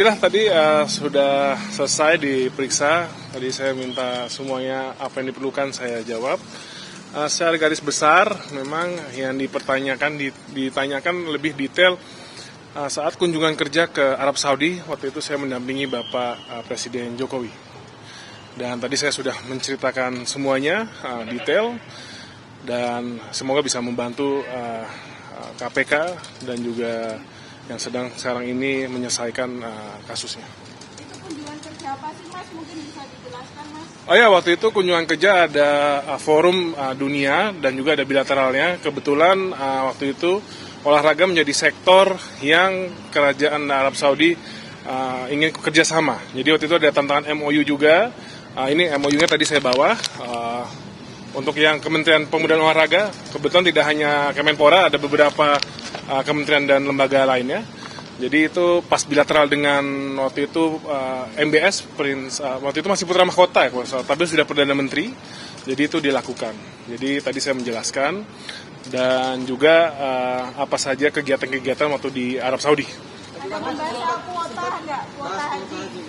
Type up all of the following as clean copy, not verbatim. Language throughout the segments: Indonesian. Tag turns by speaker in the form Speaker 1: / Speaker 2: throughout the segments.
Speaker 1: Tadi sudah selesai diperiksa. Tadi saya minta semuanya apa yang diperlukan saya jawab. Secara garis besar, memang yang ditanyakan lebih detail saat kunjungan kerja ke Arab Saudi. Waktu itu saya mendampingi Bapak Presiden Jokowi. Dan tadi saya sudah menceritakan semuanya detail dan semoga bisa membantu KPK dan juga yang sedang sekarang ini menyelesaikan kasusnya.
Speaker 2: Itu kunjungan kerja apa sih Mas? Mungkin bisa dijelaskan Mas?
Speaker 1: Oh ya, waktu itu kunjungan kerja ada forum dunia dan juga ada bilateralnya. Kebetulan waktu itu olahraga menjadi sektor yang kerajaan Arab Saudi ingin kerjasama. Jadi waktu itu ada tantangan MOU juga. Ini MOU-nya tadi saya bawa. Untuk yang Kementerian Pemuda dan Olahraga, kebetulan tidak hanya Kemenpora, ada beberapa kementerian dan lembaga lainnya. Jadi itu pas bilateral dengan waktu itu MBS, waktu itu masih putra mahkota ya, tapi sudah Perdana Menteri, jadi itu dilakukan. Jadi tadi saya menjelaskan, dan juga apa saja kegiatan-kegiatan waktu di Arab Saudi.
Speaker 2: Ada membahas kuota enggak? Kuota haji?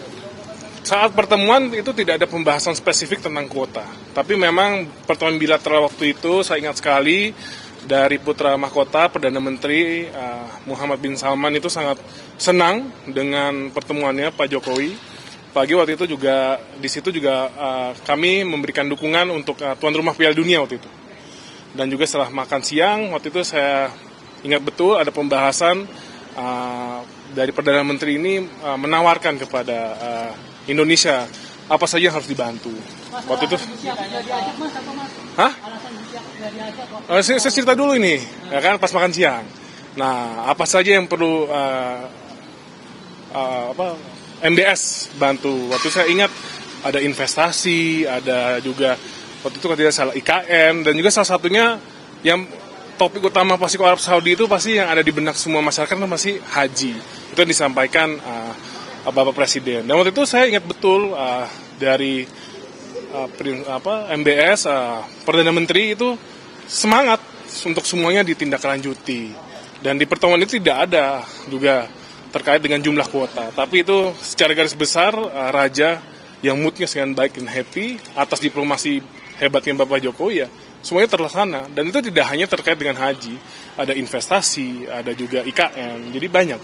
Speaker 1: Saat pertemuan itu tidak ada pembahasan spesifik tentang kuota. Tapi memang pertemuan bilateral waktu itu saya ingat sekali dari putra mahkota Perdana Menteri Muhammad bin Salman itu sangat senang dengan pertemuannya Pak Jokowi. Pagi waktu itu juga di situ juga kami memberikan dukungan untuk tuan rumah Piala Dunia waktu itu. Dan juga setelah makan siang waktu itu saya ingat betul ada pembahasan dari Perdana Menteri ini menawarkan kepada Indonesia apa saja yang harus dibantu. Waktu itu, hah? Saya cerita dulu ini, ya kan, pas makan siang. Nah, apa saja yang perlu MBS bantu? Waktu saya ingat ada investasi, ada juga waktu itu kalau tidak salah IKN, dan juga salah satunya yang topik utama pasti Arab Saudi itu pasti yang ada di benak semua masyarakat itu pasti haji. Itu yang disampaikan Bapak Presiden. Dan waktu itu saya ingat betul dari MBS, Perdana Menteri itu semangat untuk semuanya ditindaklanjuti. Dan di pertemuan itu tidak ada juga terkait dengan jumlah kuota. Tapi itu secara garis besar Raja yang moodnya sangat baik dan happy atas diplomasi hebatnya Bapak Jokowi ya. Semuanya terlaksana. Dan itu tidak hanya terkait dengan haji. Ada investasi, ada juga IKN. Jadi banyak.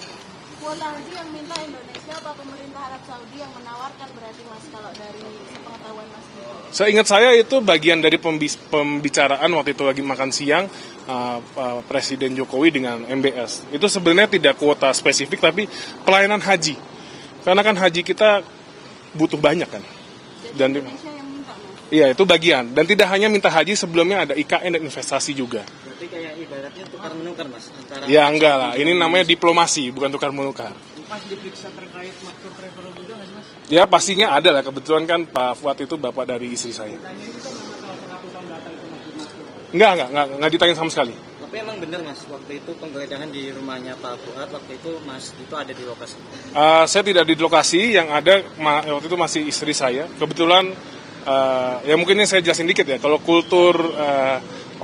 Speaker 2: Kuota haji yang minta Indonesia apa pemerintah Arab Saudi yang menawarkan berarti Mas kalau dari pengetahuan Mas gitu?
Speaker 1: Seingat saya itu bagian dari pembicaraan waktu itu lagi makan siang Presiden Jokowi dengan MBS. Itu sebenarnya tidak kuota spesifik tapi pelayanan haji. Karena kan haji kita butuh banyak kan. Dan
Speaker 2: Indonesia yang minta Mas?
Speaker 1: Iya, itu bagian. Dan tidak hanya minta haji, sebelumnya ada IKN dan investasi juga.
Speaker 3: Berarti kayak ibaratnya tukar-menukar Mas? Antara
Speaker 1: Ya enggak lah, ini namanya diplomasi, bukan tukar-menukar.
Speaker 3: Pas diperiksa terkait master traveler juga nggak sih Mas?
Speaker 1: Ya pastinya ada lah, kebetulan kan Pak Fuad itu bapak dari istri saya. Enggak ditanya sama sekali.
Speaker 3: Tapi emang bener Mas, waktu itu penggeledahan di rumahnya Pak Fuad, waktu itu Mas itu ada di lokasi?
Speaker 1: Saya tidak di lokasi, yang ada waktu itu masih istri saya. Kebetulan, ya mungkin ini saya jelasin dikit ya, kalau kultur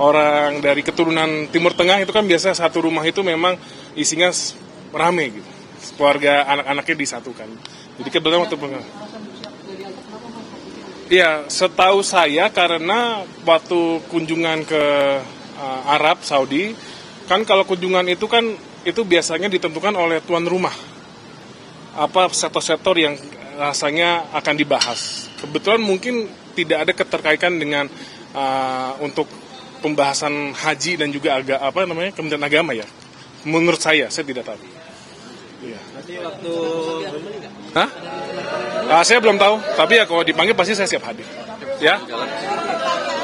Speaker 1: orang dari keturunan Timur Tengah itu kan biasanya satu rumah itu memang isinya rame gitu. Keluarga anak-anaknya disatukan. Jadi kebetulan waktu Iya, setahu saya karena waktu kunjungan ke Arab Saudi, kan kalau kunjungan itu kan itu biasanya ditentukan oleh tuan rumah. Apa sektor-sektor yang rasanya akan dibahas. Kebetulan mungkin tidak ada keterkaitan dengan untuk pembahasan haji dan juga Kementerian Agama ya. Menurut saya tidak tahu. Iya.
Speaker 3: Berarti waktu
Speaker 1: Hah? Saya belum tahu, tapi ya kalau dipanggil pasti saya siap hadir. Ya.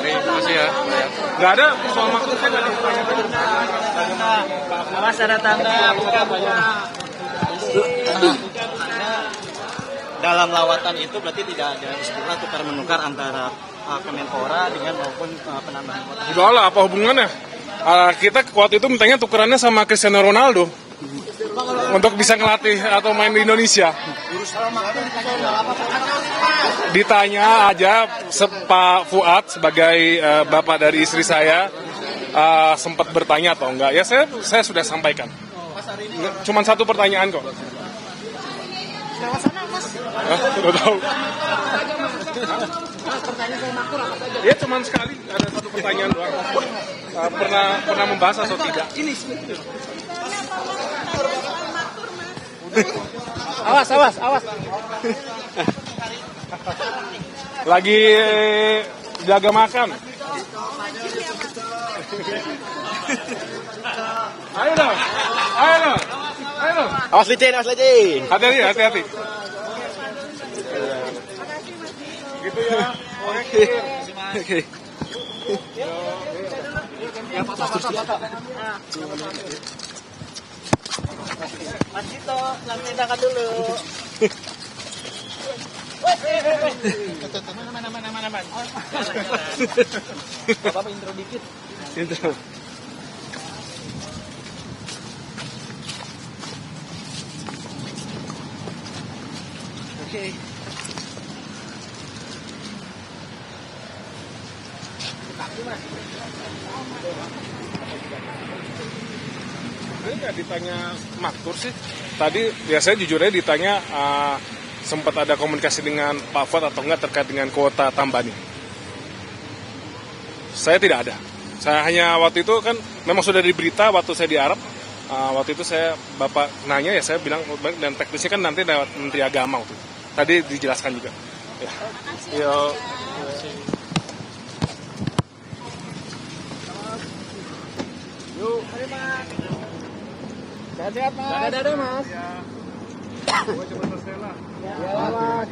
Speaker 3: terima kasih ya.
Speaker 1: Nggak ada soal maksud saya nggak ditanya.
Speaker 3: Mas ada tanda dalam lawatan itu berarti tidak ada istilah tukar-menukar antara Kemenpora dengan maupun penambahan kuota.
Speaker 1: Enggak lah, apa hubungannya? Kita waktu itu mintanya tukerannya sama Cristiano Ronaldo untuk bisa ngelatih atau main di Indonesia. Ditanya aja Pak Fuad sebagai bapak dari istri saya sempat bertanya atau enggak. Ya saya sudah sampaikan. Cuman satu pertanyaan kok.
Speaker 2: Lewat sana, Mas.
Speaker 1: Nggak tahu. Ya cuman sekali ada satu pertanyaan doang. Pernah membahas atau tidak? Ini
Speaker 3: Awas.
Speaker 1: lagi jaga makan. Ayo dong.
Speaker 3: Awas licin.
Speaker 1: Hati-hati. Gitu ya.
Speaker 3: Oke. Mas Dito, lantai tangan dulu. Aman. Bapak intro dikit.
Speaker 1: Intro.
Speaker 3: Oke.
Speaker 1: Ini nggak ditanya Maktur sih. Tadi biasanya jujur aja ditanya sempat ada komunikasi dengan Pak Fuad atau enggak terkait dengan kuota tambahan ini. Saya tidak ada. Saya hanya waktu itu kan memang sudah diberita waktu saya di Arab. Waktu itu Bapak nanya ya saya bilang dan teknisnya kan nanti lewat Menteri Agama waktu itu. Tadi dijelaskan juga. Ya. Yo. Yuk.
Speaker 3: Sehat-sehat, Mas. Dadah, Mas.
Speaker 1: Ya. Gua coba selesai lah.
Speaker 3: Ya, Mas.